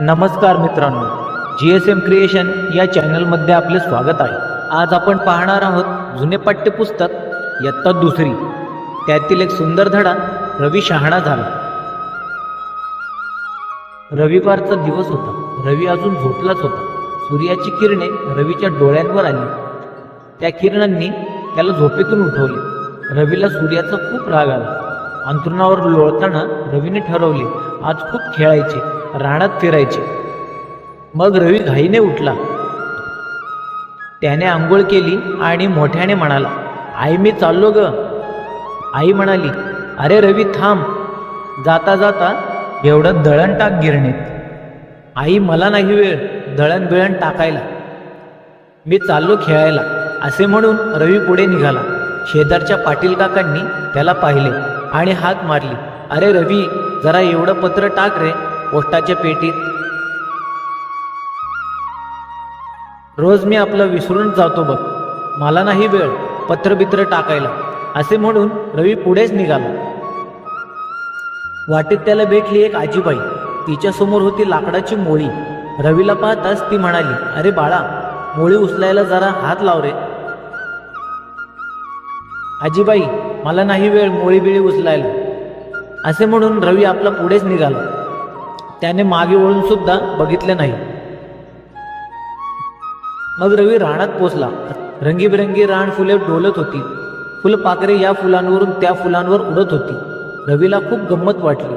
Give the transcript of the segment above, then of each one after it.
नमस्कार मित्रांनो, GSM creation या चॅनलमध्ये आपले स्वागत आहे. आज आपण पाहणार आहोत जुने पाठ्यपुस्तक इयत्ता दुसरी, त्यातील एक सुंदर धडा रवी शहाणा झाला. रविवारचा दिवस होता. रवी अजून झोपलाच होता. सूर्याची किरणे रवीच्या डोळ्यांवर आली. त्या किरणांनी त्याला झोपेतून उठवले. रवीला सूर्याचा खूप राग आला. अंथरुणावर लोळताना रवीने ठरवले, आज खूप खेळायचे, रानात फिरायचे. मग रवी घाईने उठला. त्याने आंघोळ केली आणि मोठ्याने म्हणाला, आई मी चाललो ग. आई म्हणाली, अरे रवी थांब, जाता जाता एवढं दळण टाक गिरणीत. आई मला नाही वेळ दळण बिळण टाकायला, मी चाललो खेळायला. असे म्हणून रवी पुढे निघाला. शेजारच्या पाटील काकांनी त्याला पाहिले आणि हाक मारली, अरे रवी जरा एवढं पत्र टाक रे पोस्टाच्या पेटीत. रोज मी आपलं विसरून जातो बघ, मला नाही वेळ पत्र बित्र टाकायला. असे म्हणून रवी पुढेच निघाला. वाटेत त्याला भेटली एक आजीबाई. तिच्या समोर होती लाकडाची मोळी. रवीला पाहताच ती म्हणाली, अरे बाळा, मोळी उचलायला जरा हात लाव रे. आजीबाई मला नाही वेळ मोळी बिळी उचलायला. असे म्हणून रवी आपला पुढेच निघाला. त्याने मागे वळून सुद्धा बघितले नाही. मग रवी रानात पोचला. रंगीबिरंगी रान फुले डोलत होती. फुलपाखरे या फुलांवरून त्या फुलांवर उडत होती. रवीला खूप गंमत वाटली.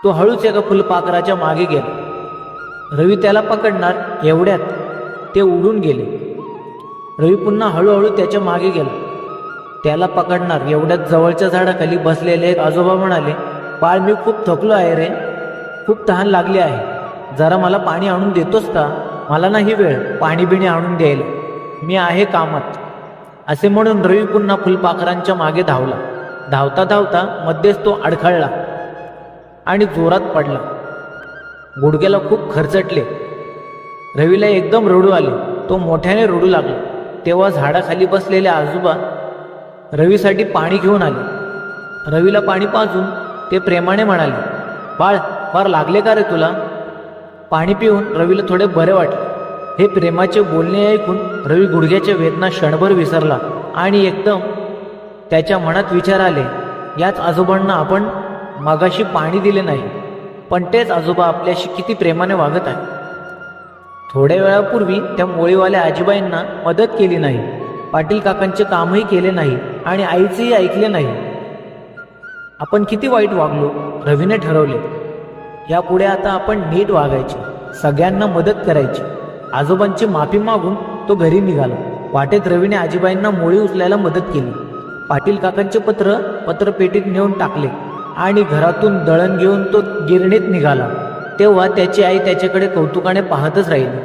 तो हळूच एका फुलपाखराच्या मागे गेला. रवी त्याला पकडणार एवढ्यात ते उडून गेले. रवी पुन्हा हळूहळू त्याच्या मागे गेला. त्याला पकडणार एवढ्यात जवळच्या झाडाखाली बसलेले एक आजोबा म्हणाले, बाळ मी खूप थकलो आहे रे, खूप तहान लागली आहे, जरा मला पाणी आणून देतोस का? मला नाही वेळ पाणी बिणी आणून द्यायला, मी आहे कामात. असे म्हणून रवी पुन्हा फुलपाखरांच्या मागे धावला. धावता धावता मध्येच तो अडखळला आणि जोरात पडला. गुडघ्याला खूप खरचटले. रवीला एकदम रडू आले. तो मोठ्याने रडू लागला. तेव्हा झाडाखाली बसलेले आजोबा रवीसाठी पाणी घेऊन आले. रवीला पाणी पाजून ते प्रेमाने म्हणाले, बाळ फार लागले का रे तुला? पाणी पिऊन रवीला थोडे बरे वाटले. हे प्रेमाचे बोलणे ऐकून रवी गुडघ्याच्या वेदना क्षणभर विसरला आणि एकदम त्याच्या मनात विचार आले, याच आजोबांना आपण मगाशी पाणी दिले नाही, पण तेच आजोबा आपल्याशी किती प्रेमाने वागत आहे. थोड्या वेळापूर्वी त्या मोळीवाल्या आजीबाईंना मदत केली नाही, पाटील काकांचे कामही केले नाही आणि आईचेही ऐकले नाही. आपण किती वाईट वागलो. रवीने ठरवले, यापुढे आता आपण नीट वागायचे, सगळ्यांना मदत करायची. आजोबांची माफी मागून तो घरी निघाला. वाटेत रवीने आजीबाईंना मोळी उचलायला मदत केली. पाटील काकांचे पत्रपेटीत नेऊन टाकले आणि घरातून दळण घेऊन तो गिरणीत निघाला. तेव्हा त्याची आई त्याच्याकडे कौतुकाने पाहतच राहिली.